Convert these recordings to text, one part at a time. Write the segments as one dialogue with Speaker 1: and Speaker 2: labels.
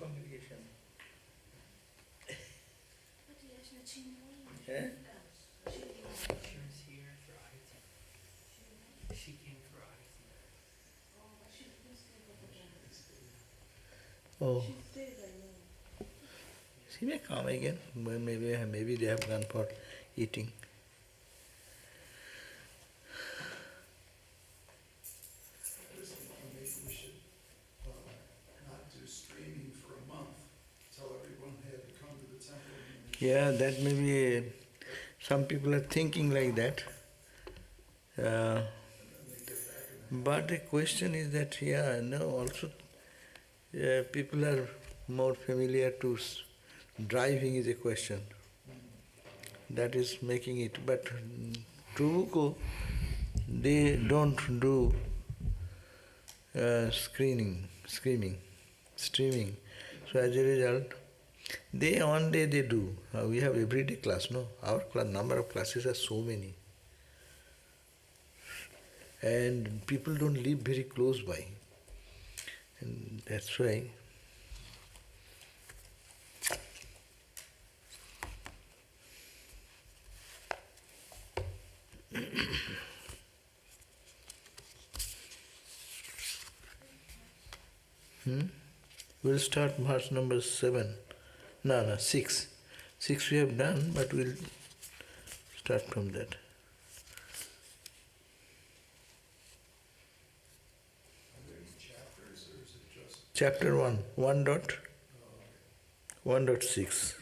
Speaker 1: congregation. Eh?
Speaker 2: She was here for Arati. She came for Arati.
Speaker 1: Oh. She may come again. Maybe they have gone for eating.
Speaker 3: I was thinking maybe we should not do streaming for a month, tell everyone they had to come to the temple.
Speaker 1: Yeah, that may be. Some people are thinking like that. But the question is that, also people are more familiar to driving is a question. That is making it. But Trubuko, they don't do streaming. So as a result, one day they do. We have everyday class, no? Our class, number of classes are so many. And people don't live very close by. And that's why we'll start verse number 7. No, 6. 6 we have done, but we'll start from that.
Speaker 3: Are there any chapters or is it just?
Speaker 1: Chapter 1, 1.6.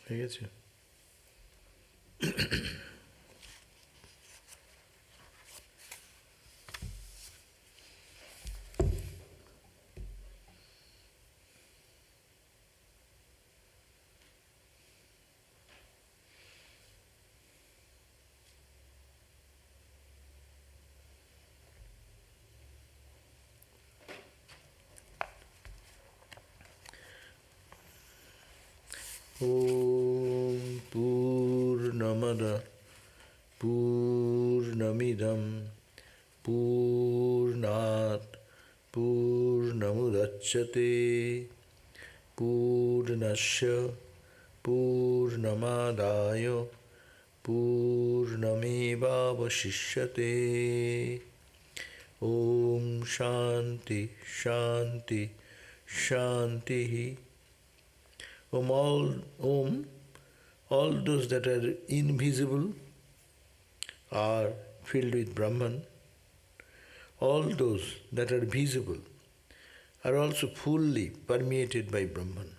Speaker 1: I get you. Om Purnamada Purnamidam Purnat Purnamudachyate Purnasya Purnamadaya Purnamevavashishyate. Om Shanti Shanti Shanti. All those that are invisible are filled with Brahman. All those that are visible are also fully permeated by Brahman.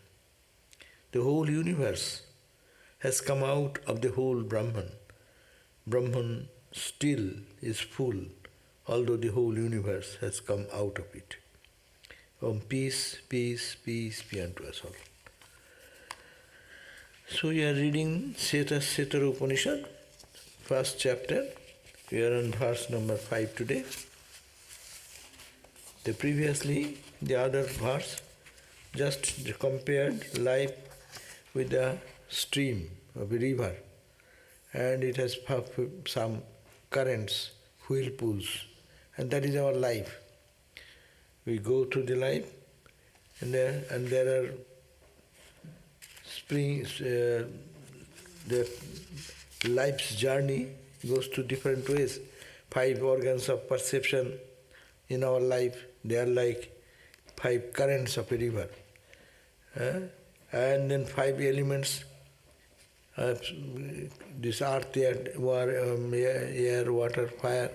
Speaker 1: The whole universe has come out of the whole Brahman. Brahman still is full, although the whole universe has come out of it. Peace, peace, peace be unto us all. So we are reading Śvetāśvatara Upanishad, first chapter. We are on verse number 5 today. The other verse just compared life with a stream of a river, and it has some currents, whirlpools, and that is our life. We go through the life, and there are springs. The life's journey goes through different ways. 5 organs of perception in our life, they are like 5 currents of a river. And then 5 elements, this earth, air, water, fire,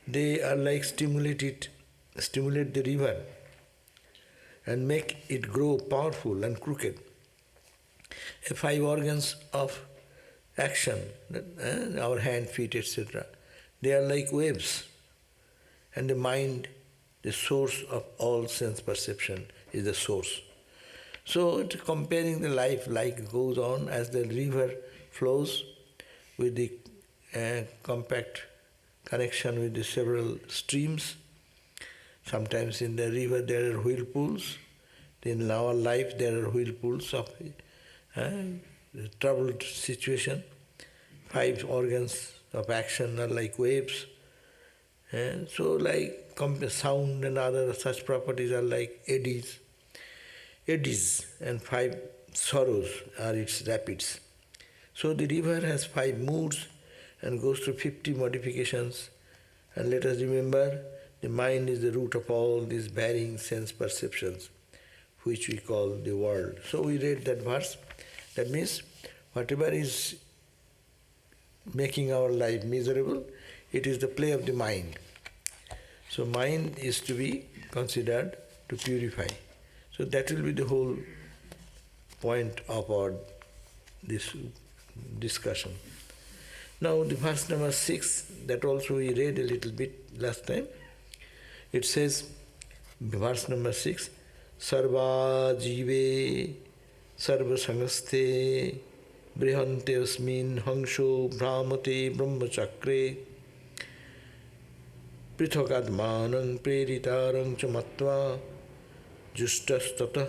Speaker 1: they are like stimulate the river and make it grow powerful and crooked. 5 organs of action, our hand, feet, etc., they are like waves. And the mind, the source of all sense perception, is the source. So comparing the life goes on as the river flows with the compact connection with the several streams. Sometimes in the river there are whirlpools. In our life there are whirlpools of troubled situation. 5 organs of action are like waves. And so like sound and other such properties are like eddies. Eddies and 5 sorrows are its rapids. So the river has 5 moods and goes through 50 modifications. And let us remember, the mind is the root of all these varying sense perceptions, which we call the world. So we read that verse. That means whatever is making our life miserable, it is the play of the mind. So mind is to be considered to purify. So that will be the whole point of our this discussion. Now the verse number 6, that also we read a little bit last time. It says, verse number 6, Sarva jive sarva sangaste brihante asmin hangsho brahmate brahmachakre prithakadmanang preritarang chamatva justastata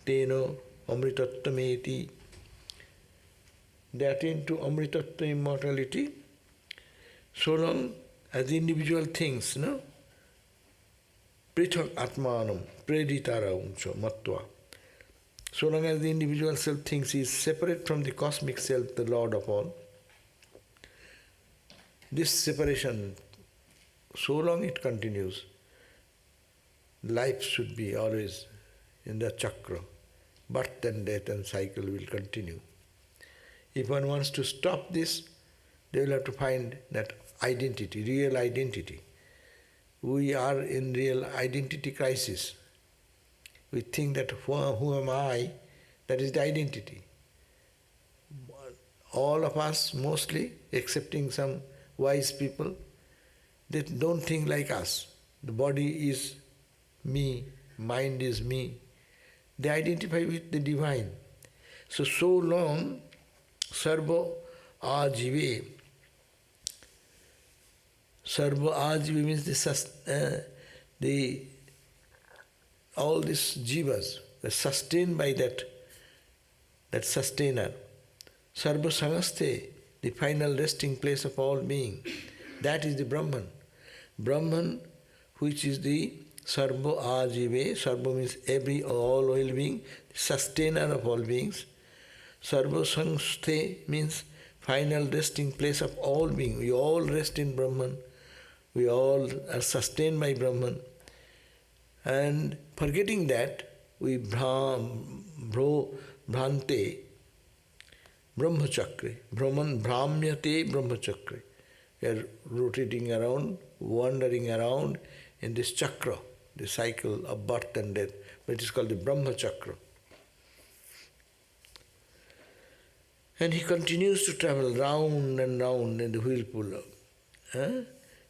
Speaker 1: teno amritattameti. They attain to amritattva immortality so long as the individual thinks, no? Prithak atmanam preditarang matva. So long as the individual self thinks he is separate from the cosmic self, the Lord of all, this separation, so long it continues, life should be always in the chakra. Birth and death and cycle will continue. If one wants to stop this, they will have to find that identity, real identity. We are in real identity crisis. We think that who am I? That is the identity. All of us, mostly, excepting some wise people, they don't think like us. The body is me, mind is me. They identify with the divine. So long, Sarva ajive. Sarva ajive means all these jivas are sustained by that sustainer. Sarva sangaste, the final resting place of all being. That is the Brahman. Brahman, which is the Sarva ajive, Sarva means all being, sustainer of all beings. Sarva sangaste means final resting place of all being. We all rest in Brahman. We all are sustained by Brahman. And forgetting that, we bhrante brahmachakre. Brahman bhramyate brahmachakre. We are rotating around, wandering around in this chakra, the cycle of birth and death. But it is called the brahmachakra. And he continues to travel round and round in the whirlpool.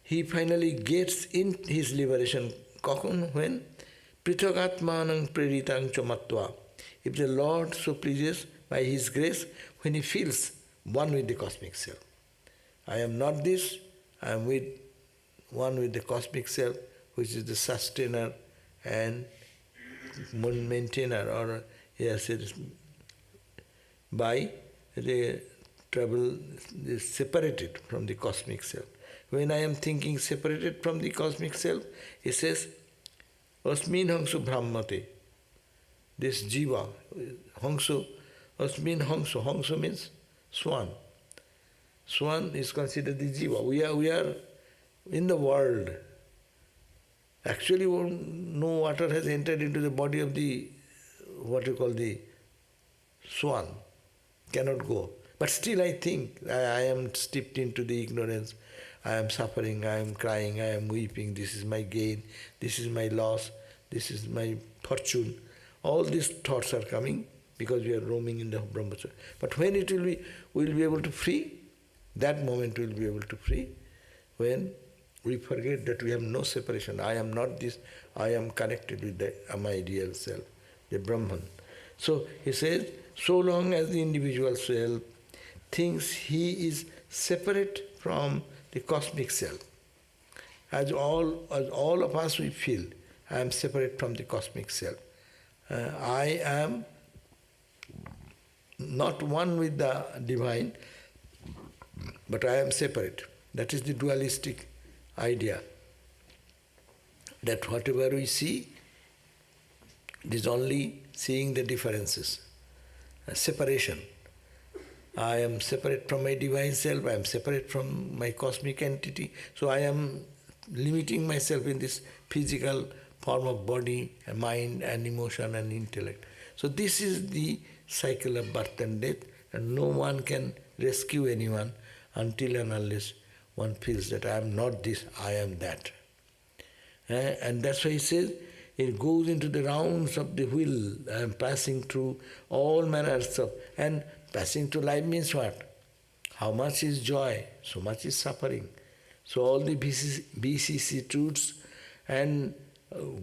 Speaker 1: He finally gets in his liberation. When? Prithakatmanang preritang chamatva. If the Lord so pleases, by His grace, when he feels one with the cosmic self. I am not this, I am one with the cosmic self, which is the sustainer and maintainer, or yes, it is by the trouble is separated from the cosmic self. When I am thinking separated from the cosmic self, he says, Asmin hangsu brahmate. This jiva, hangsu, asmin hangsu. Hangsu means swan. Swan is considered the jiva. We are in the world. Actually, no water has entered into the body of the, what you call the swan. Cannot go. But still I think I am steeped into the ignorance. I am suffering, I am crying, I am weeping, this is my gain, this is my loss, this is my fortune. All these thoughts are coming because we are roaming in the Brahmacharya. But when it will be, we will be able to free, that moment we will be able to free, when we forget that we have no separation. I am not this, I am connected with my real self, the Brahman. So he says, so long as the individual self thinks he is separate from the cosmic self, as all of us we feel, I am separate from the cosmic self. I am not one with the divine, but I am separate. That is the dualistic idea. That whatever we see, it is only seeing the differences. A separation. I am separate from my divine self, I am separate from my cosmic entity, so I am limiting myself in this physical form of body, and mind and emotion and intellect. So this is the cycle of birth and death, and no one can rescue anyone until and unless one feels that I am not this, I am that. And that's why he says, it goes into the rounds of the wheel. I am passing through all manners of... And passing through life means what? How much is joy, so much is suffering. So all the BCC truths and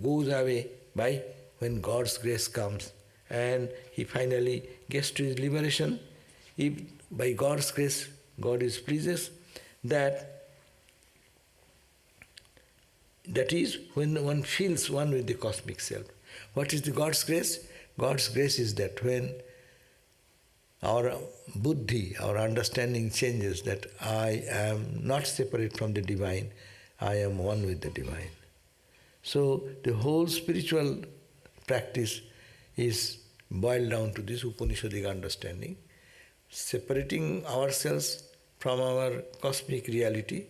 Speaker 1: goes away by when God's grace comes. And he finally gets to his liberation. If by God's grace, God is pleased, that is when one feels one with the cosmic self. What is the God's grace? God's grace is that when our buddhi, our understanding changes, that I am not separate from the divine, I am one with the divine. So the whole spiritual practice is boiled down to this Upanishadic understanding, separating ourselves from our cosmic reality,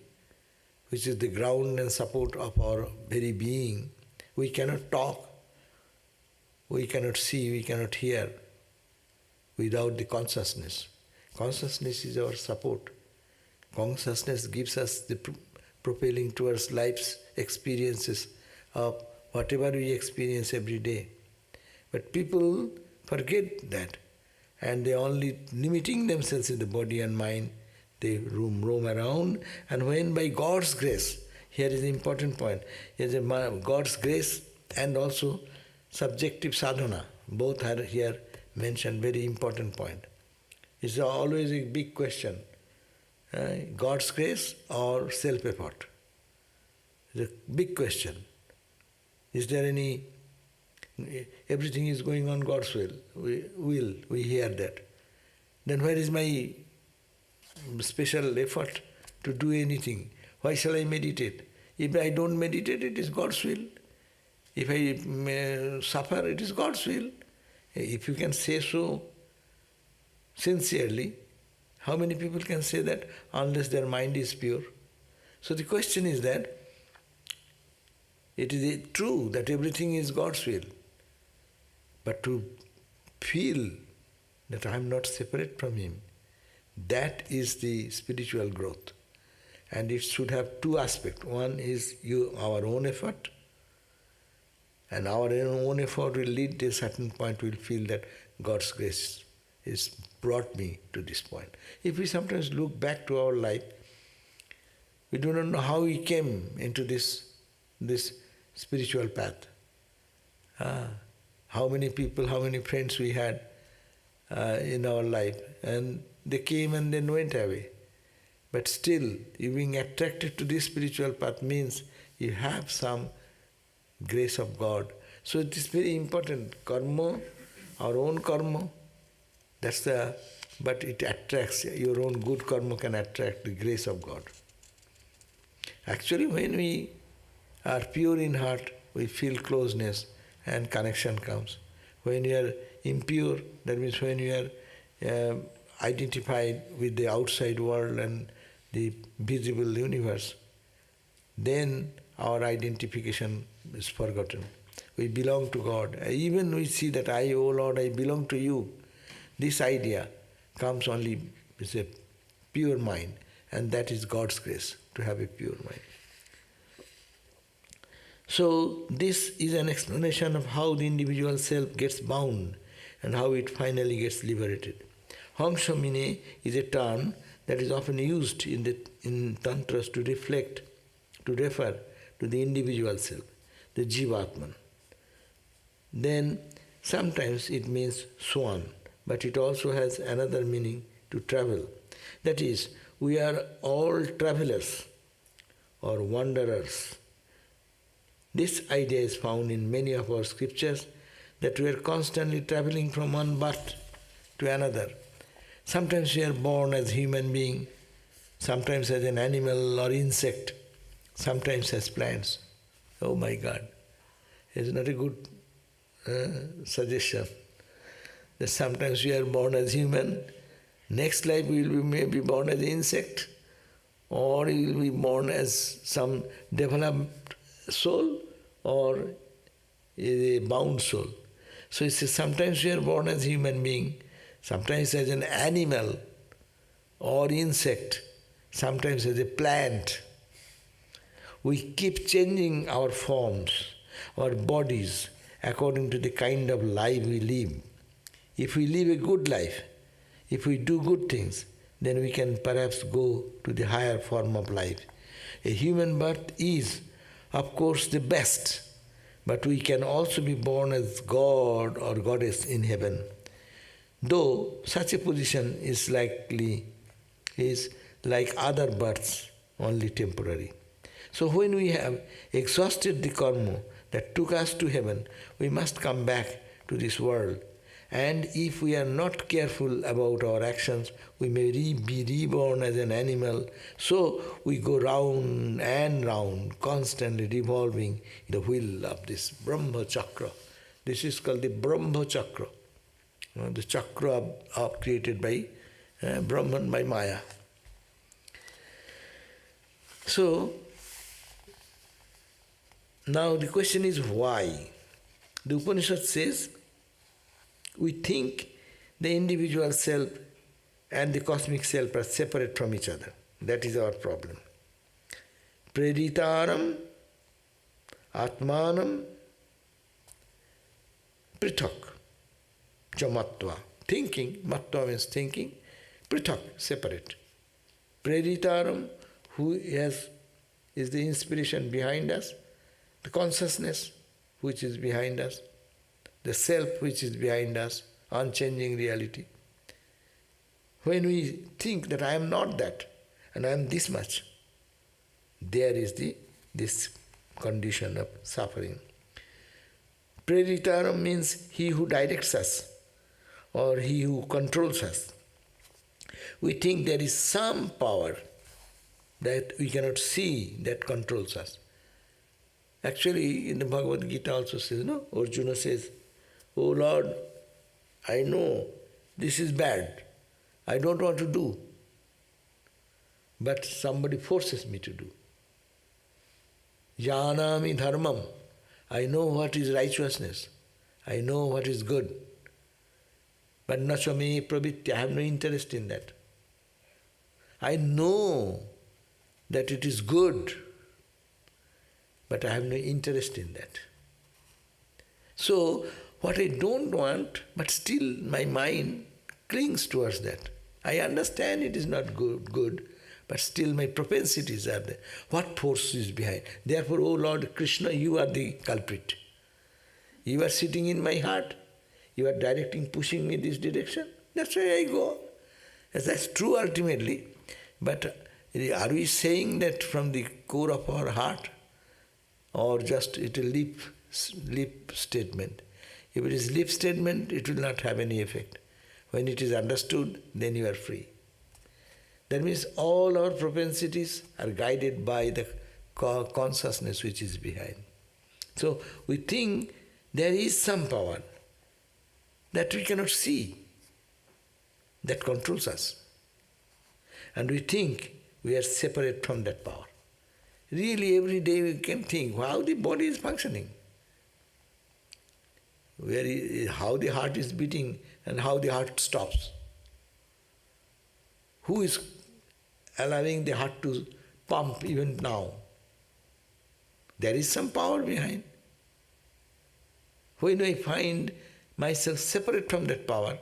Speaker 1: which is the ground and support of our very being. We cannot talk, we cannot see, we cannot hear without the consciousness. Consciousness is our support. Consciousness gives us the propelling towards life's experiences of whatever we experience every day. But people forget that, and they only limiting themselves in the body and mind. They roam around, and when by God's grace, here is the important point, is God's grace and also subjective sadhana, both are here mentioned, very important point. It's always a big question, God's grace or self-effort? It's a big question. Is there any, everything is going on God's will, we hear that. Then where is my special effort to do anything? Why shall I meditate? If I don't meditate, it is God's will. If I suffer, it is God's will. If you can say so sincerely, how many people can say that unless their mind is pure? So the question is that it is true that everything is God's will, but to feel that I am not separate from Him, that is the spiritual growth. And it should have two aspects. One is our own effort, and our own effort will lead to a certain point. We will feel that God's grace has brought me to this point. If we sometimes look back to our life, we do not know how we came into this spiritual path. How many people, how many friends we had in our life, and they came and then went away. But still, you being attracted to this spiritual path means you have some grace of God. So it is very important. Karma, our own karma, but it attracts, your own good karma can attract the grace of God. Actually, when we are pure in heart, we feel closeness and connection comes. When you are impure, that means when you are identified with the outside world and the visible universe, then our identification is forgotten. We belong to God. Even we see that I, O Lord, I belong to you. This idea comes only with a pure mind, and that is God's grace, to have a pure mind. So this is an explanation of how the individual self gets bound and how it finally gets liberated. Hangshamine is a term that is often used in tantras to refer to the individual self, the Jivatman. Then sometimes it means swan, but it also has another meaning, to travel. That is, we are all travelers or wanderers. This idea is found in many of our scriptures, that we are constantly traveling from one birth to another. Sometimes we are born as human being, sometimes as an animal or insect, sometimes as plants. Oh my God, it's not a good suggestion. That sometimes we are born as human, next life we will be maybe born as an insect, or we will be born as some developed soul or a bound soul. So it says sometimes we are born as human being, sometimes as an animal or insect, sometimes as a plant. We keep changing our forms, our bodies, according to the kind of life we live. If we live a good life, if we do good things, then we can perhaps go to the higher form of life. A human birth is, of course, the best, but we can also be born as God or Goddess in heaven. Though such a position is like other births, only temporary. So when we have exhausted the karma that took us to heaven, we must come back to this world. And if we are not careful about our actions, we may be reborn as an animal. So we go round and round, constantly revolving in the wheel of this Brahma Chakra. This is called the Brahma Chakra, the chakra created by Brahman, by Maya. So, now the question is why? The Upanishad says, we think the individual self and the cosmic self are separate from each other. That is our problem. Preritaram atmanam prithak chamatva. Thinking, matva means thinking, prithak, separate. Preritaram, who is the inspiration behind us, the consciousness which is behind us, the self which is behind us, unchanging reality. When we think that I am not that and I am this much, there is this condition of suffering. Preritaram means he who directs us or he who controls us. We think there is some power that we cannot see that controls us. Actually, in the Bhagavad Gita also says, no? Arjuna says, "Oh Lord, I know this is bad. I don't want to do. But somebody forces me to do. Janami dharmam. I know what is righteousness. I know what is good. But nachame pravitya. I have no interest in that. I know that it is good, but I have no interest in that. So, what I don't want, but still my mind clings towards that. I understand it is not good, but still my propensities are there. What force is behind? Therefore, O Lord Krishna, you are the culprit. You are sitting in my heart. You are directing, pushing me this direction. That's why I go. Yes, that's true ultimately. But are we saying that from the core of our heart? Or just it a lip statement? If it is lip statement, it will not have any effect. When it is understood, then you are free. That means all our propensities are guided by the consciousness which is behind. So we think there is some power that we cannot see that controls us. And we think we are separate from that power. Really, every day we can think how the body is functioning, how the heart is beating and how the heart stops. Who is allowing the heart to pump even now? There is some power behind. When I find myself separate from that power,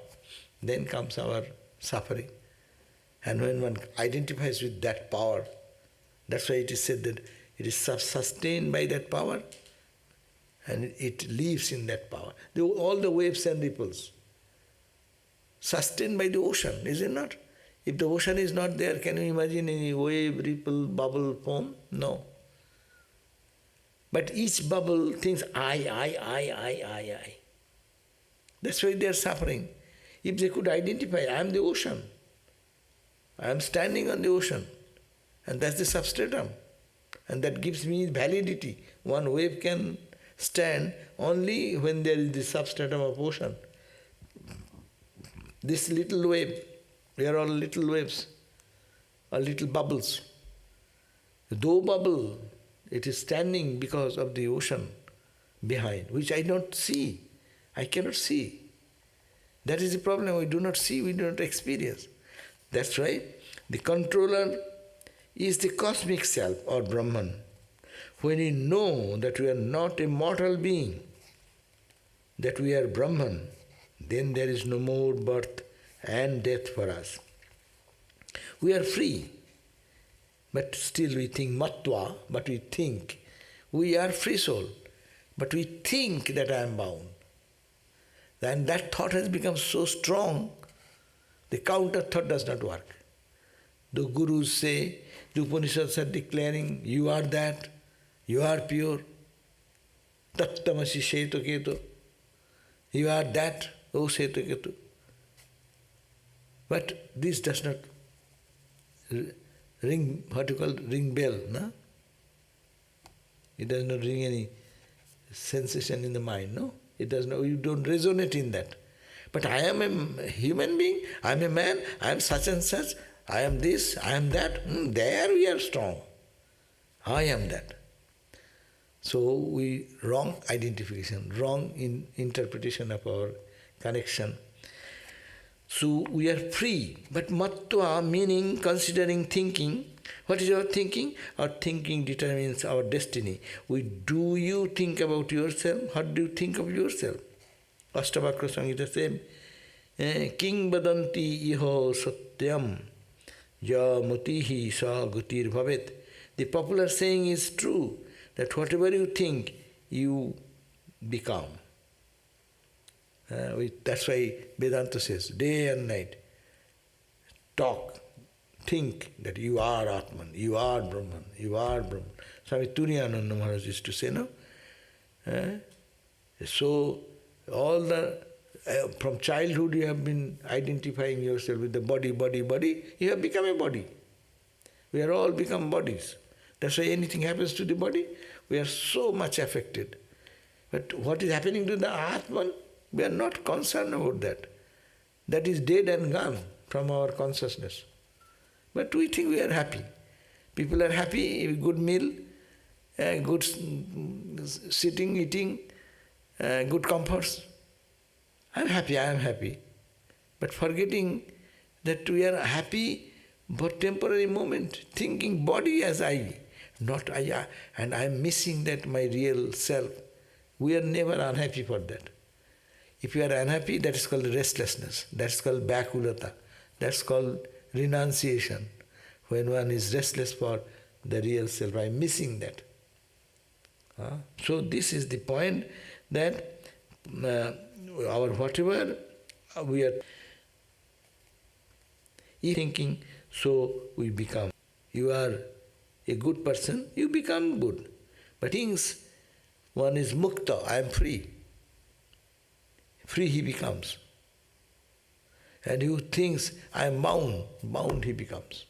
Speaker 1: then comes our suffering. And when one identifies with that power, that's why it is said that it is sustained by that power and it lives in that power. All the waves and ripples, sustained by the ocean, is it not? If the ocean is not there, can you imagine any wave, ripple, bubble, foam? No. But each bubble thinks, I. That's why they are suffering. If they could identify, I am the ocean. I am standing on the ocean. And that's the substratum. And that gives me validity. One wave can stand only when there is the substratum of ocean. This little wave, we are all little waves, or little bubbles. Though bubble, it is standing because of the ocean behind, which I don't see. I cannot see. That is the problem. We do not see, we do not experience. That's why the controller is the cosmic self or Brahman. When we know that we are not a mortal being, that we are Brahman, then there is no more birth and death for us. We are free, but still we think matva, but we think. We are free soul, but we think that I am bound. And that thought has become so strong, the counter thought does not work. The gurus say, the Upanishads are declaring, you are that, you are pure. Tattamasi Shetu Ketu. You are that, O Shetu Ketu. But this does not ring, what you call, ring bell, no? It does not ring any sensation in the mind, no? It does not, you don't resonate in that. But I am a human being, I am a man, I am such and such, I am this, I am that. There we are strong. I am that. So wrong identification, wrong interpretation of our connection. So we are free, but mattva meaning considering thinking. What is our thinking? Our thinking determines our destiny. Do you think about yourself? How do you think of yourself? Ashtavakra Samhita same. King badanti iho satyam ya mutihi sa gutir bhavet. The popular saying is true, that whatever you think, you become. That's why Vedanta says, day and night, talk, think that you are Atman, you are Brahman, you are Brahman. Swami Turiyananda Maharaj used to say, no? So, from childhood you have been identifying yourself with the body, you have become a body. We are all become bodies. That's why anything happens to the body, we are so much affected. But what is happening to the Atman, we are not concerned about that. That is dead and gone from our consciousness. But we think we are happy. People are happy, good meal, good sitting, eating, good comforts. I am happy. But forgetting that we are happy for temporary moment, thinking body as I, not I, and I am missing that my real self. We are never unhappy for that. If you are unhappy, that is called restlessness, that is called byakulata, that is called renunciation. When one is restless for the real self, I am missing that. So this is the point, that our whatever we are thinking, so we become. You are a good person, you become good. But things, one is mukta, I am free. Free he becomes. And who thinks, I am bound he becomes.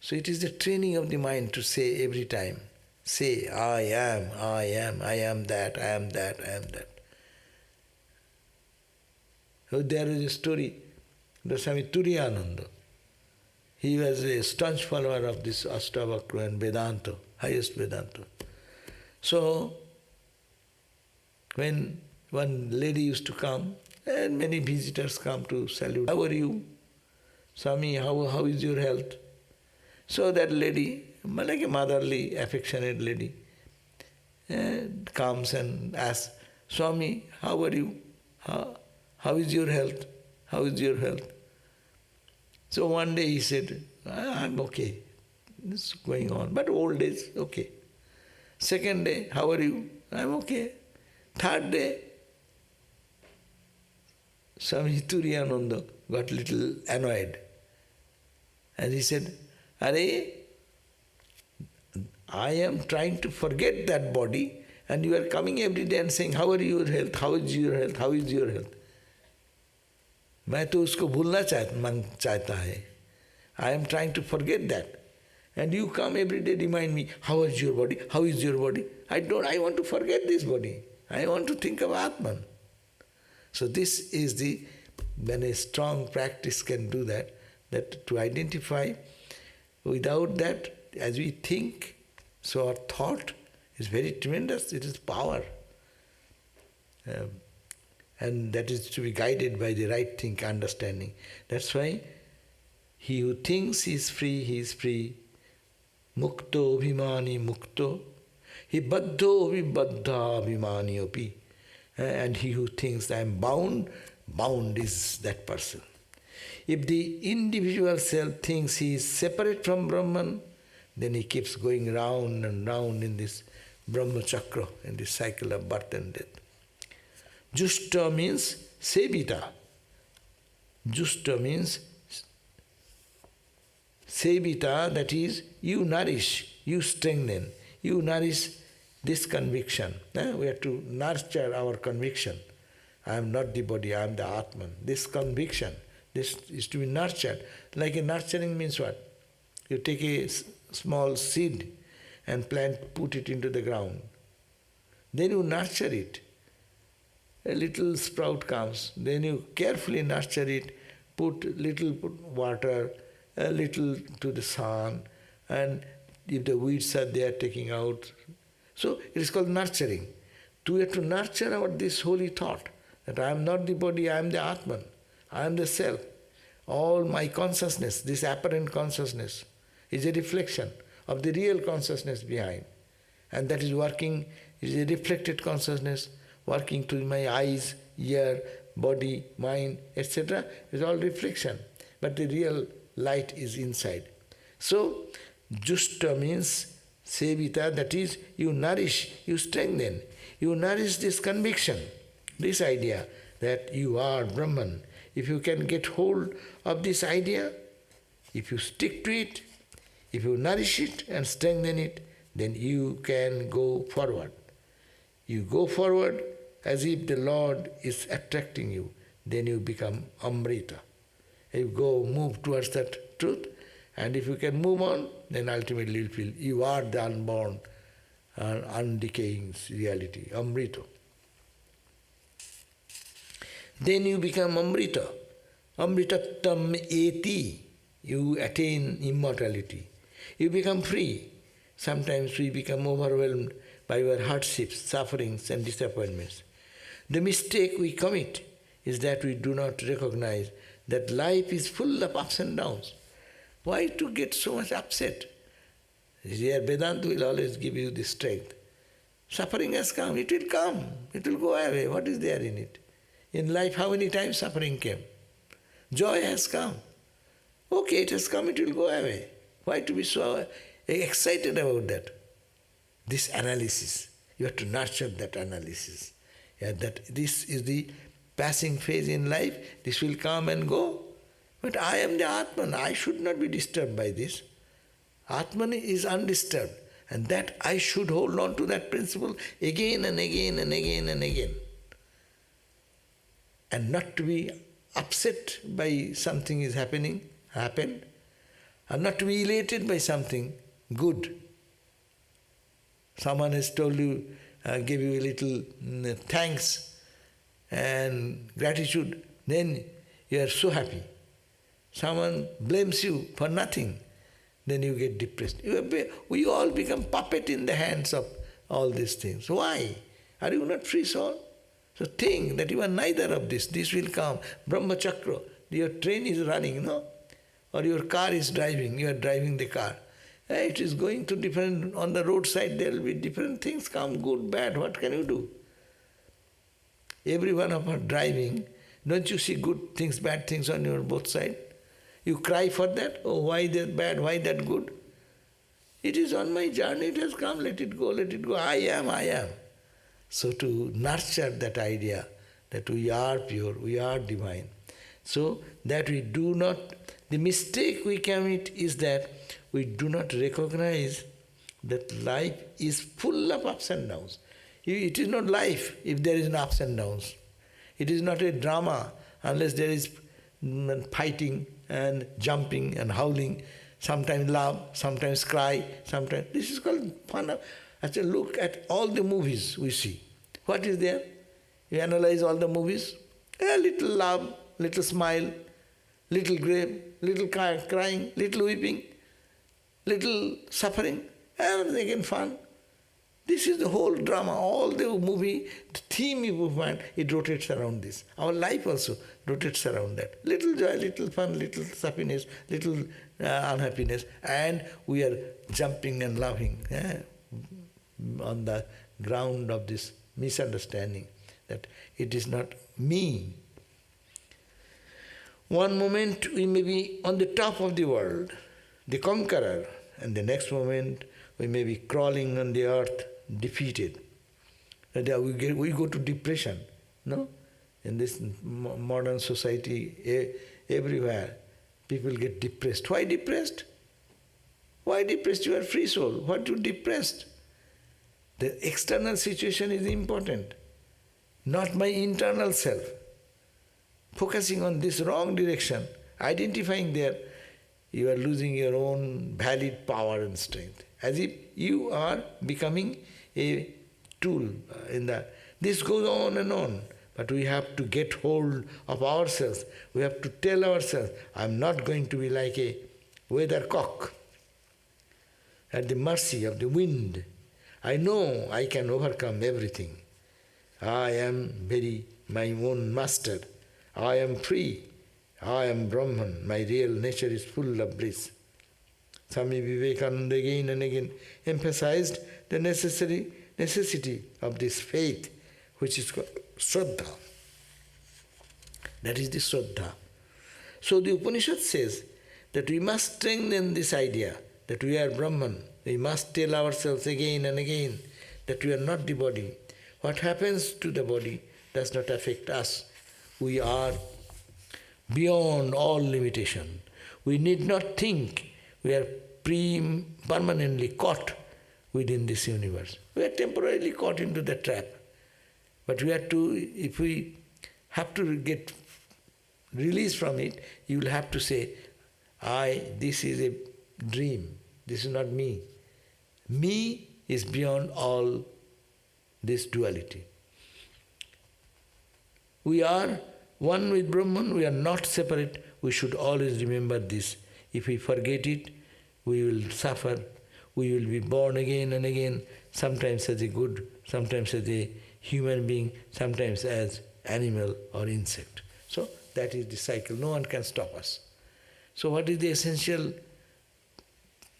Speaker 1: So it is the training of the mind to say every time, say, I am that, I am that, I am that. So there is a story, the Swami Turiyananda. He was a staunch follower of this Ashtavakra and Vedanta, highest Vedanta. So, when one lady used to come, and many visitors come to salute. How are you? Swami, how is your health? So that lady, like a motherly, affectionate lady, comes and asks, Swami, how are you? How is your health? How is your health? So one day he said, I'm okay. This is going on. But old age, okay. Second day, how are you? I'm okay. Third day, Swami Turiyananda got a little annoyed. And he said, Are, I am trying to forget that body, and you are coming every day and saying, how are your health? How is your health? How is your health? मैं तो उसको भूलना चाहता है. I am trying to forget that. And you come every day, remind me, how is your body? How is your body? I want to forget this body. I want to think of Atman. So this is when a strong practice can do that to identify. Without that, as we think, so our thought is very tremendous, it is power. And that is to be guided by the right understanding. That's why he who thinks he is free. Mukto abhimani mukto. He baddho vibaddha abhimani opi. And he who thinks I am bound is that person. If the individual self thinks he is separate from Brahman, then he keeps going round and round in this Brahma chakra, in this cycle of birth and death. Jushta means sevita. Jushta means sevita, that is, you nourish, you strengthen, you nourish this conviction. We have to nurture our conviction. I am not the body, I am the Atman. This conviction, this is to be nurtured. Like a nurturing means what? You take a small seed and put it into the ground. Then you nurture it. A little sprout comes. Then you carefully nurture it, put water, a little to the sun, and if the weeds are there, taking out. So it is called nurturing. We have to nurture this holy thought that I am not the body, I am the Atman, I am the self. All my consciousness, this apparent consciousness, is a reflection of the real consciousness behind. And that is working, is a reflected consciousness, working through my eyes, ear, body, mind, etc. is all reflection. But the real light is inside. So, jushta means sevita, that is, you nourish, you strengthen, you nourish this conviction, this idea that you are Brahman. If you can get hold of this idea, if you stick to it, if you nourish it and strengthen it, then you can go forward. You go forward as if the Lord is attracting you, then you become Amrita. You move towards that truth, and if you can move on, then ultimately you feel you are the unborn, undecaying reality, Amrita. Then you become Amrita. Amritattam eti. You attain immortality. You become free. Sometimes we become overwhelmed by our hardships, sufferings and disappointments. The mistake we commit is that we do not recognize that life is full of ups and downs. Why to get so much upset? Here Vedanta will always give you the strength. Suffering has come, it will come, it will go away. What is there in it? In life, how many times suffering came? Joy has come. Okay, it has come, it will go away. Why to be so excited about that? This analysis, you have to nurture that analysis. That this is the passing phase in life, this will come and go. But I am the Atman, I should not be disturbed by this. Atman is undisturbed, and that I should hold on to that principle again and again and again and again. And not to be upset by something is happened, and not to be elated by something good. Someone has told you, gave you a little thanks and gratitude, then you are so happy. Someone blames you for nothing, then you get depressed. We all become puppet in the hands of all these things. Why? Are you not free soul? So think that you are neither of this. This will come. Brahma Chakra. Your train is running, no? Or your car is driving. You are driving the car. It is going to different, on the roadside there will be different things come, good, bad. What can you do? Every one of us driving, don't you see good things, bad things on your both sides? You cry for that. Oh, why that bad, why that good? It is on my journey, it has come, let it go, let it go. I am. So to nurture that idea that we are pure, we are divine. So that we do not, the mistake we commit is that we do not recognize that life is full of ups and downs. It is not life if there is no ups and downs. It is not a drama unless there is fighting and jumping and howling. sometimes laugh, sometimes cry, sometimes. This is called fun. Actually, look at all the movies we see. What is there? You analyze all the movies. A little laugh, little smile, little grave, little crying, little weeping, little suffering, everything in fun. This is the whole drama, all the movie, the theme you find, it rotates around this. Our life also rotates around that. Little joy, little fun, little happiness, little unhappiness, and we are jumping and laughing on the ground of this misunderstanding that it is not me. One moment we may be on the top of the world, the conqueror, and the next moment we may be crawling on the earth, defeated. And we go to depression, no? In this modern society, everywhere, people get depressed. Why depressed? Why depressed? You are free soul. What you depressed? The external situation is important, not my internal self. Focusing on this wrong direction, identifying there, you are losing your own valid power and strength. As if you are becoming a tool in that. This goes on and on. But we have to get hold of ourselves. We have to tell ourselves, I'm not going to be like a weathercock at the mercy of the wind. I know I can overcome everything. I am my own master. I am free. I am Brahman. My real nature is full of bliss. Swami Vivekananda again and again emphasized the necessity of this faith, which is called Shraddha. That is the Shraddha. So the Upanishad says that we must strengthen this idea that we are Brahman. We must tell ourselves again and again that we are not the body. What happens to the body does not affect us. We are beyond all limitation. We need not think we are permanently caught within this universe. We are temporarily caught into the trap. But we have to, if we have to get released from it, you will have to say, this is a dream. This is not me. Me is beyond all this duality. We are one with Brahman, we are not separate. We should always remember this. If we forget it, we will suffer. We will be born again and again, sometimes as a good, sometimes as a human being, sometimes as animal or insect. So that is the cycle. No one can stop us. So what is the essential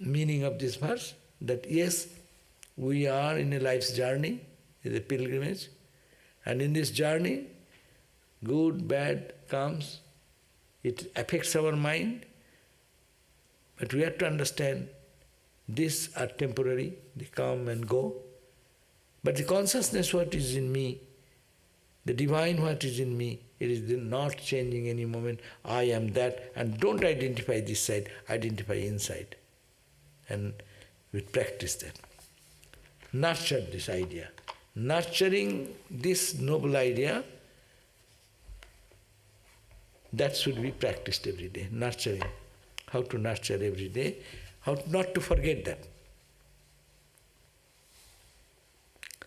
Speaker 1: meaning of this verse? That yes, we are in a life's journey, is a pilgrimage, and in this journey, good, bad comes, it affects our mind, but we have to understand these are temporary, they come and go. But the consciousness what is in me, the divine what is in me, it is not changing any moment. I am that, and don't identify this side, identify inside. And we practice that. Nurture this idea. Nurturing this noble idea, that should be practiced every day. Nurturing. How to nurture every day. How not to forget that.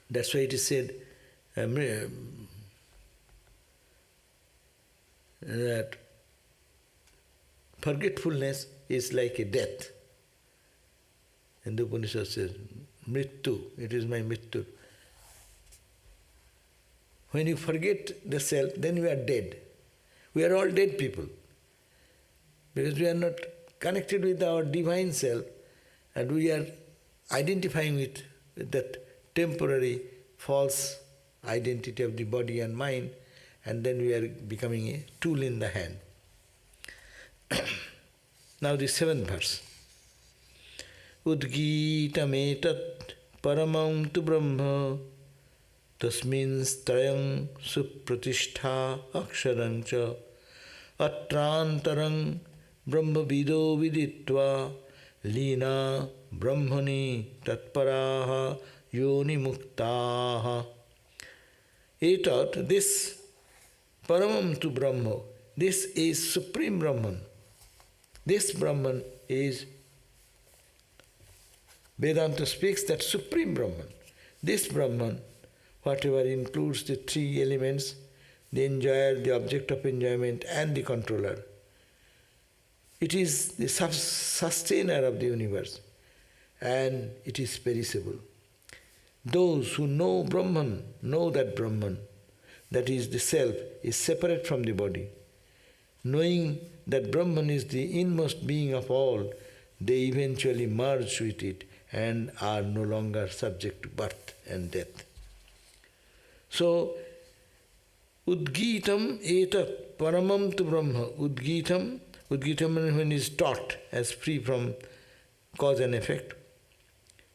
Speaker 1: That's why it is said that forgetfulness is like a death. And the Upanishad says, Mrittu, it is my Mrittu. When you forget the self, then you are dead. We are all dead people. Because we are not connected with our divine self, and we are identifying with that temporary false identity of the body and mind, and then we are becoming a tool in the hand. Now the 7th verse. Udgitametat paramam tu brahma tasmin strayam supratishtha aksharam cha atrantarang brahma vido viditva lina brahmani tatparaha yoni muktaha. Etat, this paramam tu brahma, this is Supreme Brahman. This Brahman is Vedanta speaks that Supreme Brahman. This Brahman, whatever includes the three elements, the enjoyer, the object of enjoyment and the controller, it is the sustainer of the universe and it is perishable. Those who know Brahman know that Brahman, that is the self, is separate from the body. Knowing that Brahman is the inmost being of all, they eventually merge with it and are no longer subject to birth and death. So, Udgitam etat paramam tu Brahma. Udgitam when is taught as free from cause and effect.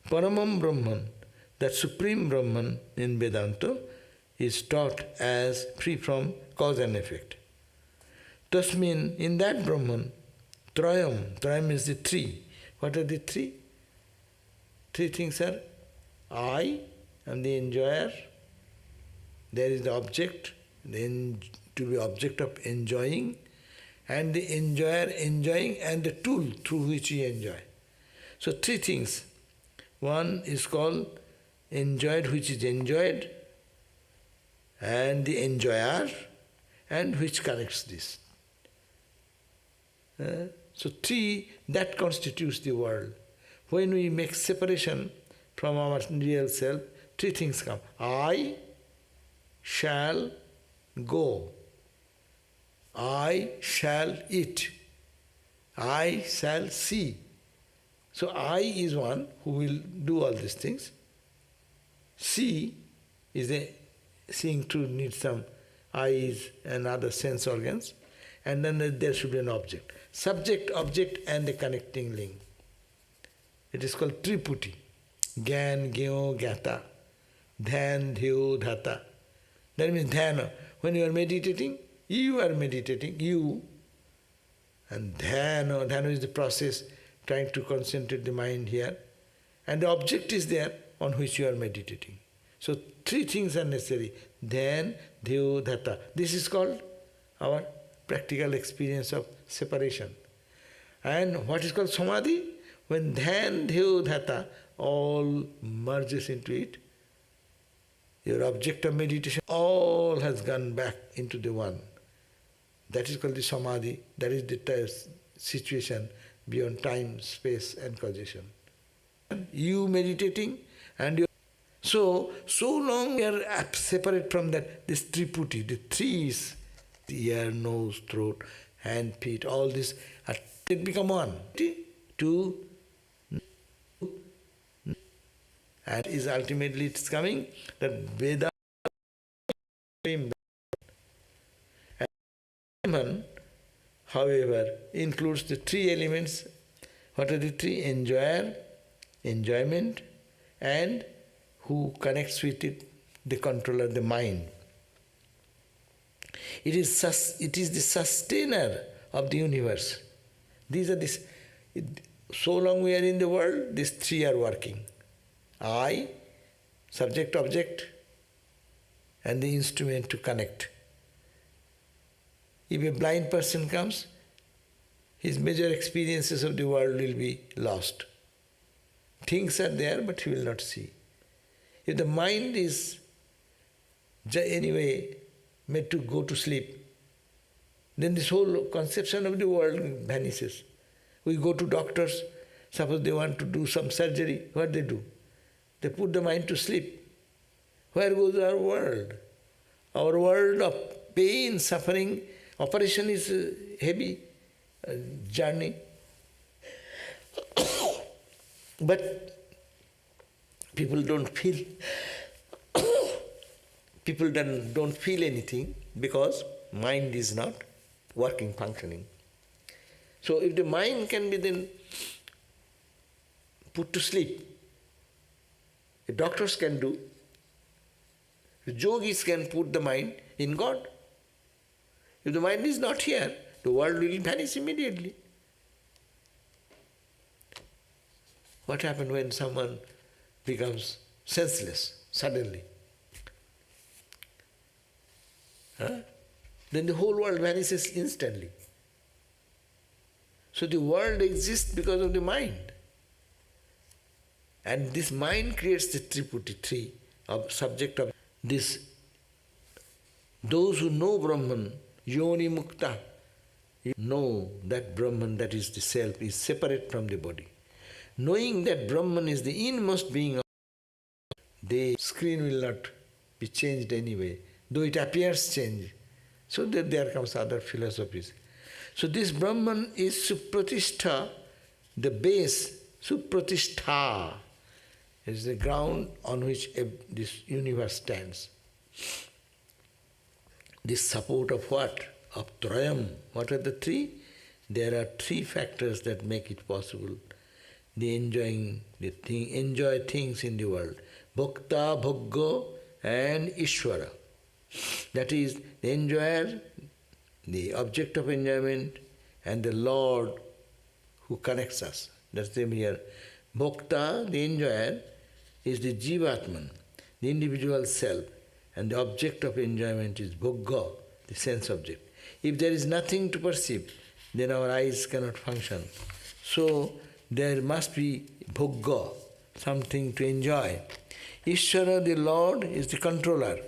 Speaker 1: Paramam Brahman, that Supreme Brahman in Vedanta, is taught as free from cause and effect. Tasmin, in that Brahman, Trayam is the three. What are the three? Three things are: I am the enjoyer, there is the object, to be object of enjoying, and the enjoyer enjoying, and the tool through which we enjoy. So three things. One is called enjoyed, which is enjoyed, and the enjoyer, and which connects this. So three, that constitutes the world. When we make separation from our real self, three things come. I shall go. I shall eat. I shall see. So I is one who will do all these things. See is seeing through needs some eyes and other sense organs. And then there should be an object. Subject, object and the connecting link. It is called Triputi. Gyan, Gyo, Gyata. Dhyan, Dhyo, Dhata. That means dhyana. When you are meditating, you. And dhyana is the process trying to concentrate the mind here. And the object is there on which you are meditating. So three things are necessary. Dhyan, Dhyo, Dhata. This is called our practical experience of separation. And what is called samadhi? When dhyan, dhyo, dhata all merges into it, your object of meditation all has gone back into the one. That is called the samadhi. That is the situation beyond time, space and causation. You meditating and you. So long we are separate from that, this triputi, the three is the ear, nose, throat, hand, feet, all this, it become one. Two, and is ultimately it's coming that Vedanta, and Brahman, however, includes the three elements. What are the three? Enjoyer, enjoyment, and who connects with it, the controller, the mind. It is the sustainer of the universe. These are this. So long we are in the world, these three are working. I, subject, object, and the instrument to connect. If a blind person comes, his major experiences of the world will be lost. Things are there, but he will not see. If the mind is anyway made to go to sleep, then this whole conception of the world vanishes. We go to doctors, suppose they want to do some surgery, what they do? They put the mind to sleep. Where goes our world? Our world of pain, suffering, operation is a heavy journey. But people don't feel don't feel anything because mind is not working, functioning. So if the mind can be then put to sleep, the doctors can do, the yogis can put the mind in God. If the mind is not here, the world will vanish immediately. What happens when someone becomes senseless suddenly? Then the whole world vanishes instantly. So the world exists because of the mind. And this mind creates the triputi, three, of subject of this. Those who know Brahman, yoni mukta, know that Brahman, that is the self, is separate from the body. Knowing that Brahman is the inmost being, the screen will not be changed anyway, though it appears changed. So that there comes other philosophies. So this Brahman is Supratishtha, the base, Supratishtha, is the ground on which this universe stands. This support of what? Of Trayam. What are the three? There are three factors that make it possible. Enjoy things in the world. Bhokta, Bhoggo and Ishvara. That is, the enjoyer, the object of enjoyment, and the Lord who connects us. That's them here. Bhokta, the enjoyer, is the Jivatman, the individual self, and the object of enjoyment is Bhogga, the sense object. If there is nothing to perceive, then our eyes cannot function. So there must be Bhogga, something to enjoy. Ishvara, the Lord, is the controller.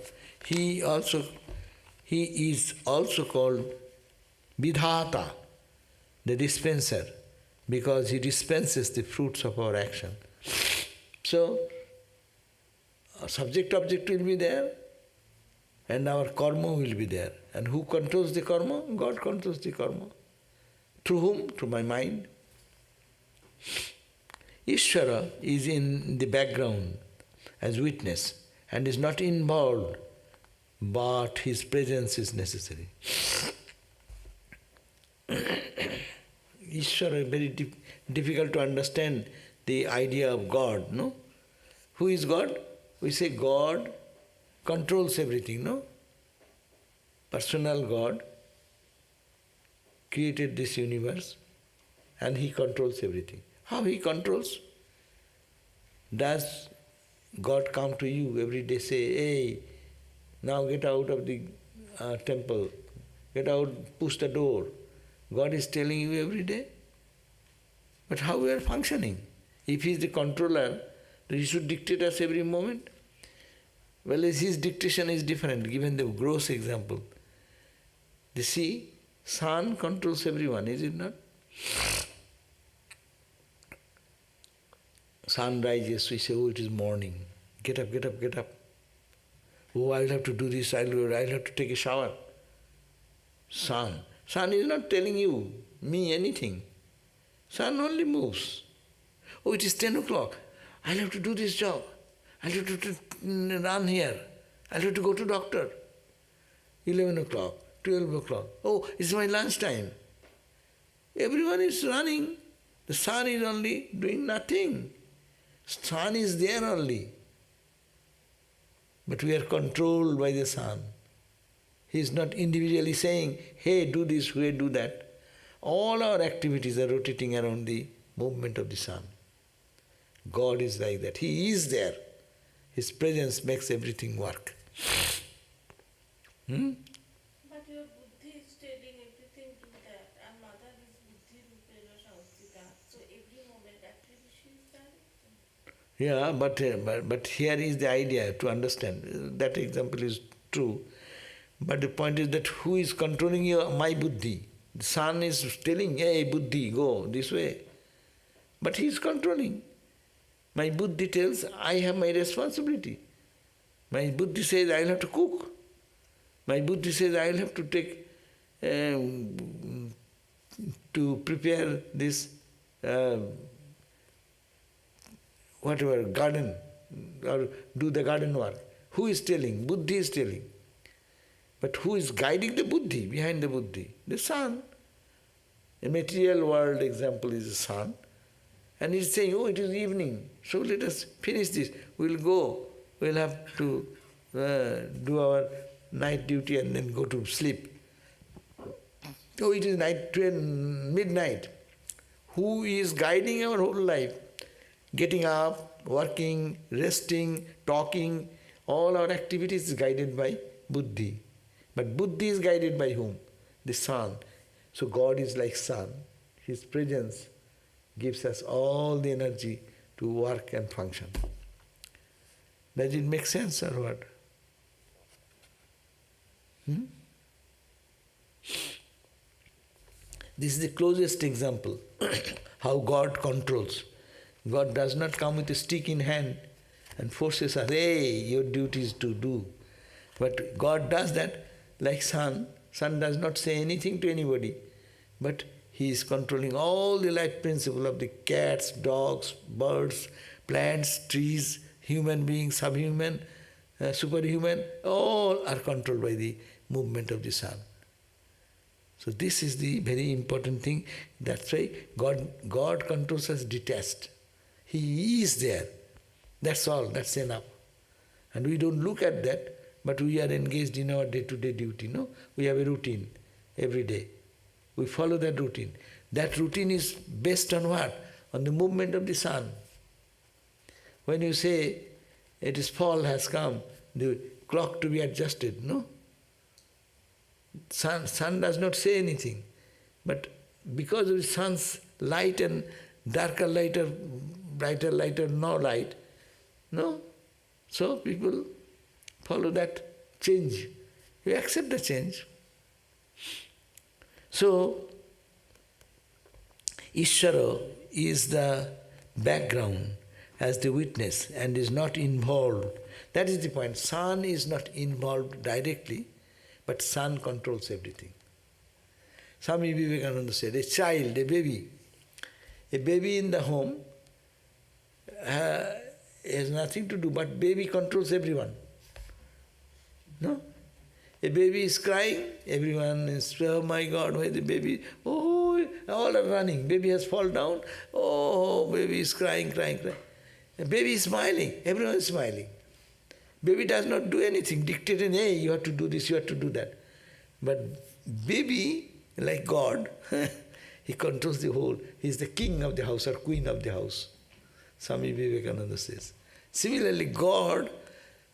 Speaker 1: He is also called Vidhata, the dispenser, because he dispenses the fruits of our action. So, subject-object will be there, and our karma will be there. And who controls the karma? God controls the karma. Through whom? Through my mind. Ishvara is in the background as witness and is not involved, but his presence is necessary. Ishvara is very difficult to understand the idea of God, no? Who is God? We say God controls everything, no? Personal God created this universe and he controls everything. How he controls? Does God come to you every day, say, hey, now get out of the temple, get out, push the door. God is telling you every day. But how we are functioning? If he is the controller, then he should dictate us every moment. Well, his dictation is different, given the gross example. You see, sun controls everyone, is it not? Sun rises, we say, oh, it is morning. Get up, get up, get up. Oh, I'll have to do this, I'll have to take a shower. Sun. Sun is not telling you, me, anything. Sun only moves. Oh, it is 10 o'clock. I'll have to do this job. I'll have to run here. I'll have to go to doctor. 11 o'clock, 12 o'clock. Oh, it's my lunch time. Everyone is running. The sun is only doing nothing. Sun is there only. But we are controlled by the sun. He is not individually saying, hey, do this, hey, do that. All our activities are rotating around the movement of the sun. God is like that. He is there. His presence makes everything work.
Speaker 4: But your buddhi is telling everything to that, and mother is buddhi rupena samstita. So every moment actually she is directing.
Speaker 1: Yeah, but here is the idea to understand. That example is true. But the point is that who is controlling my buddhi? The sun is telling, hey, buddhi, go this way. But he is controlling. My buddhi tells, I have my responsibility. My buddhi says, I will have to cook. My buddhi says, I will have to take, to prepare this, whatever, garden, or do the garden work. Who is telling? Buddhi is telling. But who is guiding the buddhi, behind the buddhi? The sun. A material world example is the sun. And he's saying, oh, it is evening, so let us finish this. We'll go. We'll have to do our night duty and then go to sleep. Oh, it is midnight. Who is guiding our whole life? Getting up, working, resting, talking, all our activities is guided by buddhi. But buddhi is guided by whom? The sun. So God is like sun. His presence gives us all the energy to work and function. Does it make sense or what? This is the closest example how God controls. God does not come with a stick in hand and forces us, hey, your duty is to do. But God does that like sun. Sun does not say anything to anybody, but he is controlling all the life principle of the cats, dogs, birds, plants, trees, human beings, subhuman, superhuman, all are controlled by the movement of the sun. So this is the very important thing. That's why God controls us detached. He is there. That's all, that's enough. And we don't look at that, but we are engaged in our day-to-day duty, no? We have a routine every day. We follow that routine. That routine is based on what? On the movement of the sun. When you say it is fall has come, the clock to be adjusted, no? Sun does not say anything. But because of the sun's light and darker, lighter, brighter, lighter, no light, no? So people follow that change. You accept the change. So, Ishvara is the background as the witness and is not involved. That is the point. Sun is not involved directly, but sun controls everything. Swami Vivekananda said, a child, a baby in the home has nothing to do, but baby controls everyone. No? A baby is crying, everyone is, oh my God, why the baby, oh, all are running. Baby has fallen down, oh, baby is crying. A baby is smiling, everyone is smiling. Baby does not do anything, dictating, hey, you have to do this, you have to do that. But baby, like God, he controls the whole. He is the king of the house or queen of the house. Swami Vivekananda says. Similarly, God,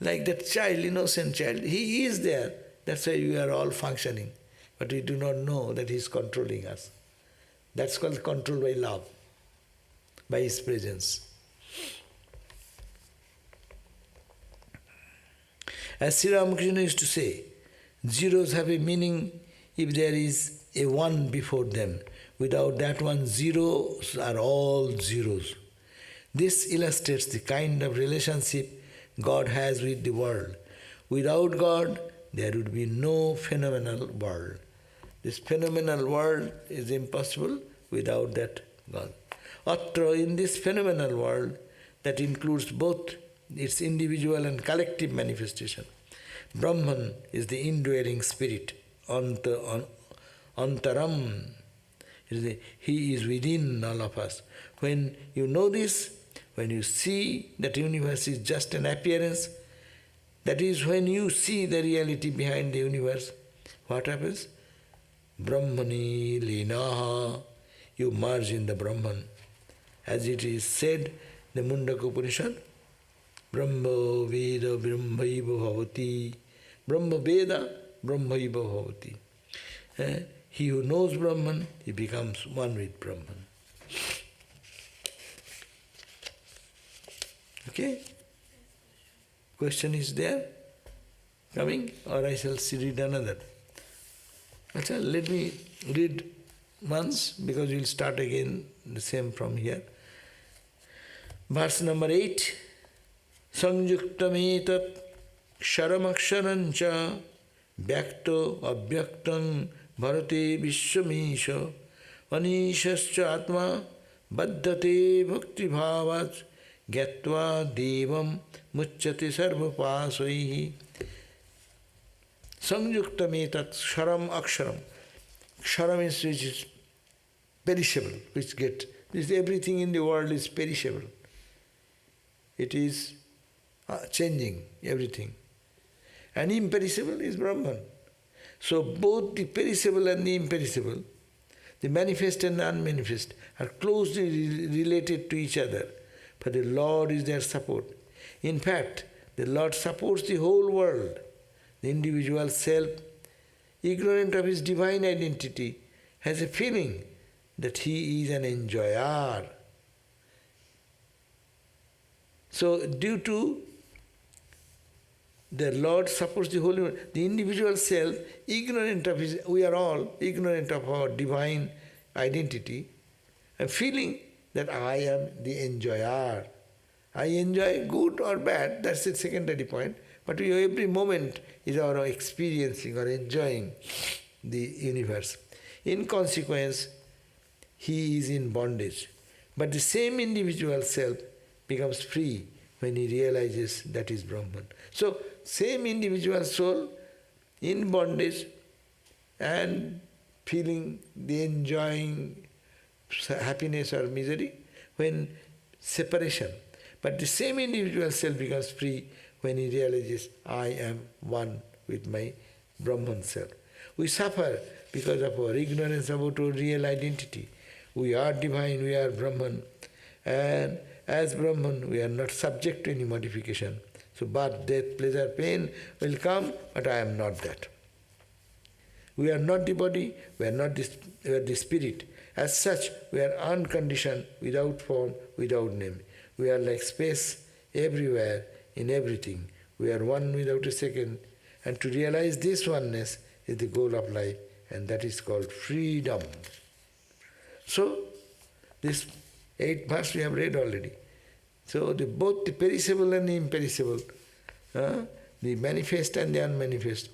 Speaker 1: like that child, innocent child, he is there. That's why we are all functioning. But we do not know that he is controlling us. That's called control by love, by his presence. As Sri Ramakrishna used to say, zeros have a meaning if there is a one before them. Without that one, zeros are all zeros. This illustrates the kind of relationship God has with the world. Without God, there would be no phenomenal world. This phenomenal world is impossible without that God. Atra, in this phenomenal world, that includes both its individual and collective manifestation, Brahman is the indwelling spirit, antaram. He is within all of us. When you know this, when you see that universe is just an appearance, that is when you see the reality behind the universe, what happens? Brahmani linaha, you merge in the Brahman. As it is said, the Mundaka Upanishad, Brahma Veda Brahmaiva Bhavati, Brahma Veda Brahmaiva Bhavati. He who knows Brahman, he becomes one with Brahman. Okay? Question is there? Coming? Or I shall read another. Achha, let me read once, because we will start again the same from here. Verse number 8. Sangyuktametat ksharamaksarancha vyakto abhyaktam bharate vishwamisha anishascha atma baddhate bhakti bhavat gyatva devam muchyate sarvapasaihi. Sangyuktametat ksharam aksharam. Ksharam is which is perishable, which everything in the world is perishable. It is changing, everything. And imperishable is Brahman. So both the perishable and the imperishable, the manifest and the unmanifest, are closely related to each other. For the Lord is their support. In fact, the Lord supports the whole world. The individual self, ignorant of his divine identity, has a feeling that he is an enjoyer. So due to the Lord supports the Holy One, the individual self, ignorant of his, we are all ignorant of our divine identity, and feeling that I am the enjoyer. I enjoy good or bad, that's the secondary point, but every moment is our experiencing or enjoying the universe. In consequence, he is in bondage. But the same individual self becomes free when he realizes that is Brahman. So, same individual soul in bondage and feeling the enjoying happiness or misery when separation. But the same individual self becomes free when he realizes, I am one with my Brahman self. We suffer because of our ignorance about our real identity. We are divine, we are Brahman, and as Brahman we are not subject to any modification. So birth, death, pleasure, pain will come, but I am not that. We are not the body, we are not we are the spirit. As such, we are unconditioned, without form, without name. We are like space everywhere, in everything. We are one without a second. And to realize this oneness is the goal of life, and that is called freedom. So, this 8 verse we have read already. So, both the perishable and the imperishable, the manifest and the unmanifest,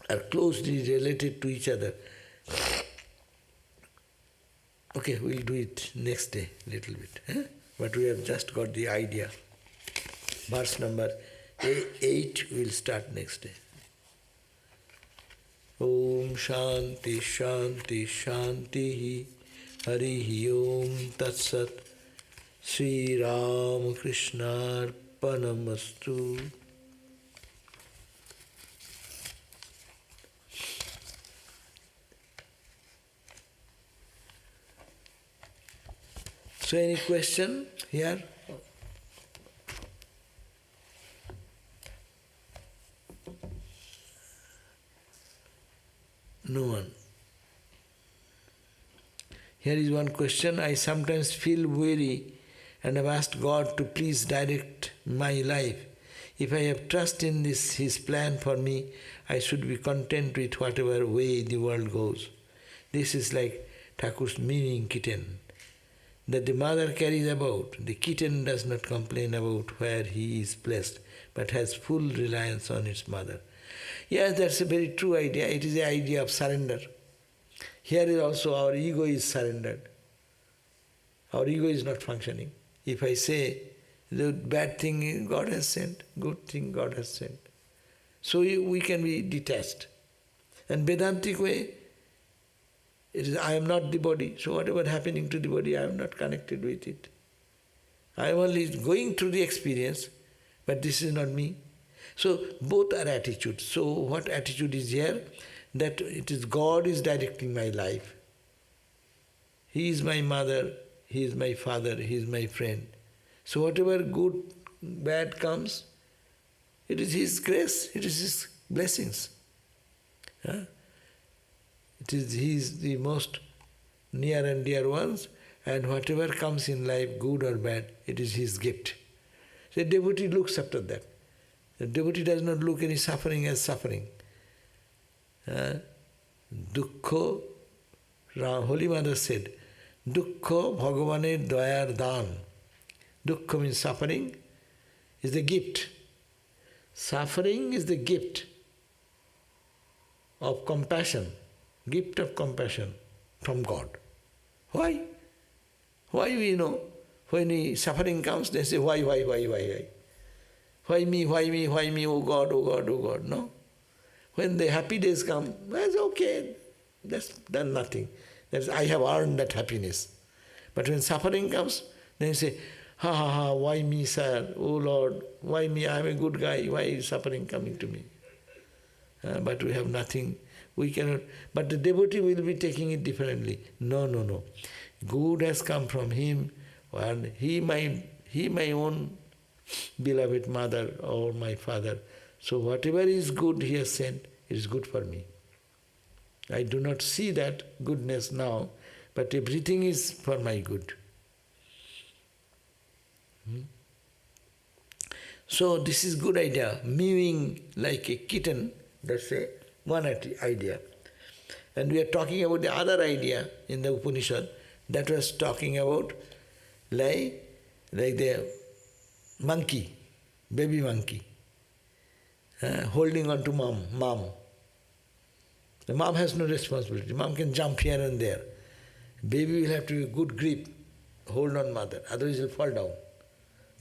Speaker 1: are closely related to each other. Okay, we'll do it next day, little bit. But we have just got the idea. Verse number 8 we'll start next day. Om Shanti Shanti Shanti Harihi Om Tat Sat Sri Ram Krishna Arpanamastu. So any question here? No one. Here is one question. I sometimes feel weary and have asked God to please direct my life. If I have trust in this, His plan for me, I should be content with whatever way the world goes. This is like Thakur's mewing kitten that the mother carries about. The kitten does not complain about where he is placed, but has full reliance on its mother. Yes, that's a very true idea. It is the idea of surrender. Here is also our ego is surrendered. Our ego is not functioning. If I say, the bad thing God has sent, good thing God has sent. So we can be detached. And Vedantic way, it is, I am not the body, so whatever happening to the body, I am not connected with it. I am only going through the experience, but this is not me. So both are attitudes. So what attitude is here? That it is God is directing my life. He is my mother, He is my father, He is my friend. So whatever good, bad comes, it is His grace, it is His blessings. It is He is the most near and dear ones, and whatever comes in life, good or bad, it is His gift. So the devotee looks after that. The devotee does not look any suffering as suffering. Dukkho, Holy Mother said, Dukkho Bhagavaner Dayar Dan. Dukkha means suffering, is the gift. Suffering is the gift of compassion, gift of compassion from God. Why? Why we know? When suffering comes, they say, why? Why me, oh God, oh God, oh God, no? When the happy days come, that's okay, that's done nothing. That's, I have earned that happiness. But when suffering comes, then you say, why me, sir? Oh Lord, why me? I am a good guy, why is suffering coming to me? But we have nothing, we cannot. But the devotee will be taking it differently. No. Good has come from him, and he my own beloved mother or my father. So whatever is good he has sent, it is good for me. I do not see that goodness now, but everything is for my good. So this is good idea. Mewing like a kitten, that's one idea. And we are talking about the other idea in the Upanishad that was talking about like the monkey, baby monkey, holding on to mom. The mom has no responsibility. Mom can jump here and there. Baby will have to be good grip, hold on mother, otherwise he will fall down.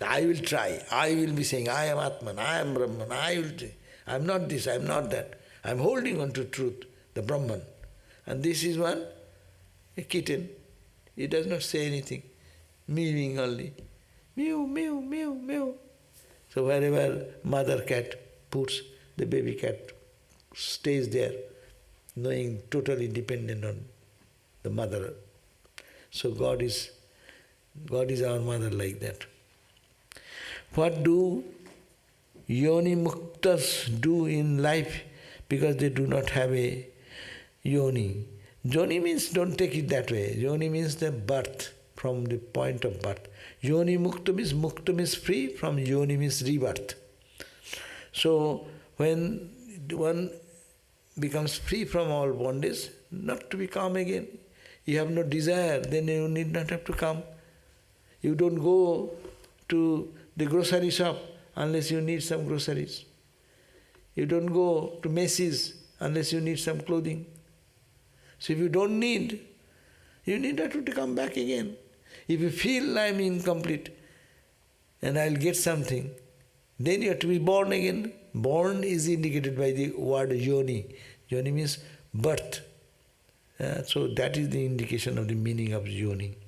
Speaker 1: I will try. I will be saying, I am Atman, I am Brahman, I am not this, I am not that. I am holding on to truth, the Brahman. And this is one, a kitten. He does not say anything, mewing only. Mew, mew, mew, mew. So wherever mother cat puts, the baby cat stays there, knowing totally dependent on the mother. So God is our mother like that. What do yoni muktas do in life because they do not have a yoni? Yoni means, don't take it that way. Yoni means the birth, from the point of birth. Yoni mukta means free, from yoni means rebirth. So when one becomes free from all bondage, not to become again. You have no desire, then you need not have to come. You don't go to the grocery shop unless you need some groceries. You don't go to Macy's unless you need some clothing. So if you don't need, you need not to come back again. If you feel I am incomplete and I will get something, then you have to be born again. Born is indicated by the word yoni. Yoni means birth. So that is the indication of the meaning of yoni.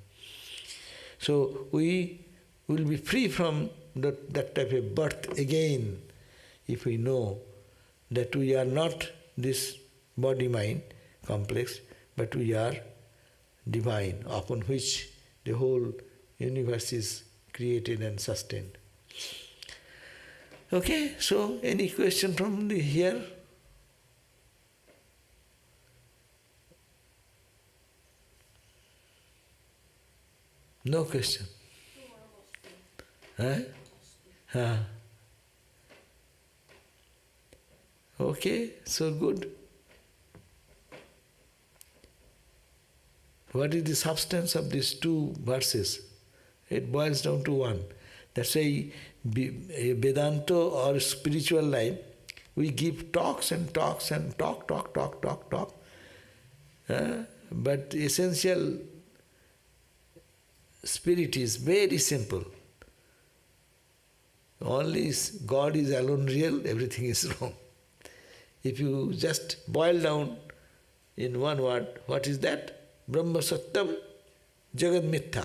Speaker 1: So we will be free from that type of birth again if we know that we are not this body-mind complex, but we are divine, upon which the whole universe is created and sustained. Okay, so any question from here? No question. Huh? Okay, so good. What is the substance of these two verses? It boils down to one. That's why Vedanta or spiritual life, we give talks and talks and talk. But essential spirit is very simple. Only God is alone real, everything is wrong. If you just boil down in one word, what is that? Brahma Sattam, Jagat Mithya.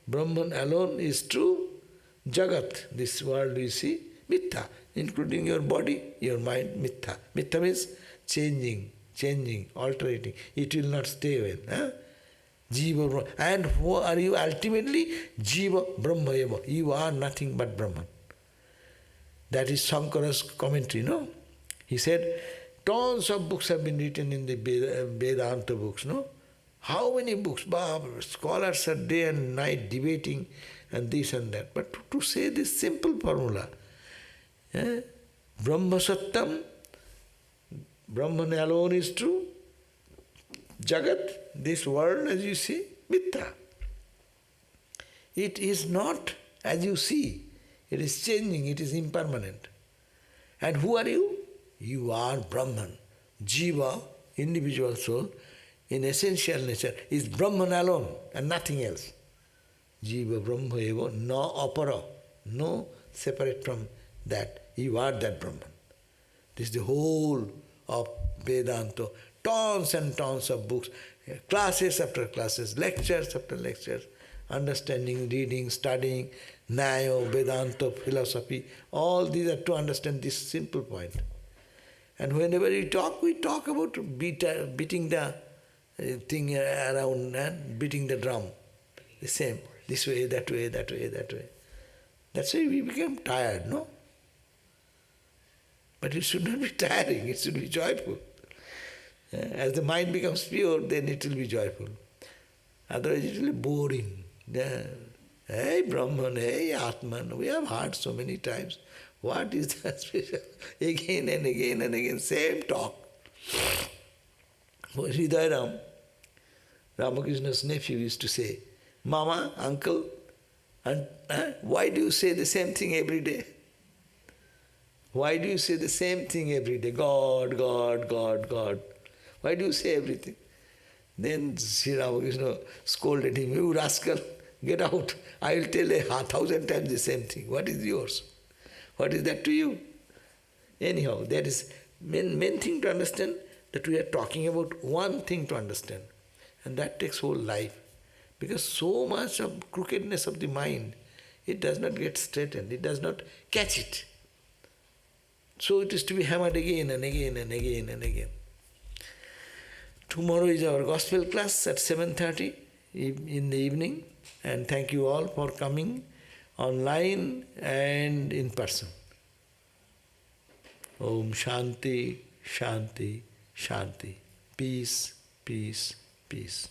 Speaker 1: Brahman alone is true, Jagat, this world you see, Mithya, including your body, your mind, Mithya. Mithya means changing, alterating. It will not stay well. Jiva Brahma. And who are you ultimately? Jiva Brahma Eva. You are nothing but Brahman. That is Shankara's commentary, no? He said, tons of books have been written in the Vedanta books, no? How many books? Scholars are day and night debating and this and that. But to say this simple formula, Brahma Sattam, Brahman alone is true, Jagat, this world as you see, Mithya. It is not as you see, it is changing, it is impermanent. And who are you? You are Brahman. Jiva, individual soul, in essential nature, is Brahman alone and nothing else. Jiva Brahma eva, no apara, no separate from that. You are that Brahman. This is the whole of Vedanta. Tons and tons of books, classes after classes, lectures after lectures, understanding, reading, studying, Nyaya, Vedanta, philosophy, all these are to understand this simple point. And whenever we talk about beating the thing around and beating the drum. The same, this way, that way, that way, that way. That's why we become tired, no? But it should not be tiring, it should be joyful. As the mind becomes pure, then it will be joyful. Otherwise it will be boring. Hey Brahman, hey Atman, we have heard so many times. What is that special? Again and again and again, same talk. Hridayaram, Ramakrishna's nephew, used to say, Mama, uncle, and why do you say the same thing every day? Why do you say the same thing every day? God, God, God, God. Why do you say everything? Then Sri Ramakrishna scolded him, you rascal, get out. I will tell 1,000 times the same thing. What is yours? What is that to you? Anyhow, that is main thing to understand, that we are talking about one thing to understand. And that takes whole life. Because so much of crookedness of the mind, it does not get straightened, it does not catch it. So it is to be hammered again and again and again and again. Tomorrow is our gospel class at 7:30 in the evening. And thank you all for coming online and in person. Om Shanti, Shanti, Shanti. Peace, peace, peace.